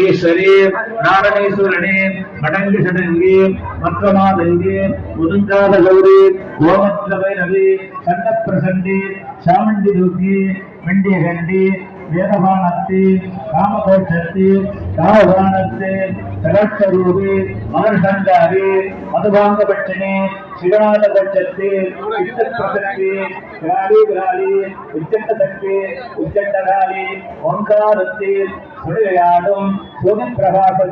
ஈஸ்வரி நாரணேஸ்வரனே மடங்கு சடங்கி மற்றமாதங்கி முதுங்காத கௌரி கோமத்ரவை ரவி சண்ட பிரசண்டி சாமண்டி தூக்கி மெண்டிய கண்டி வேதபானத்தி காமகோட்சத்தி காமபானத்தி சகஸ்வரூபி மகர்ஷண்டாரி மதுபாங்கபட்சணி சிவநாத பட்சத்தி பிரசக்தி காளி காளி உச்சண்ட சக்தி உச்சண்ட காளி ஓங்காரத்தி சுழியாடும் சுதி பிரகாச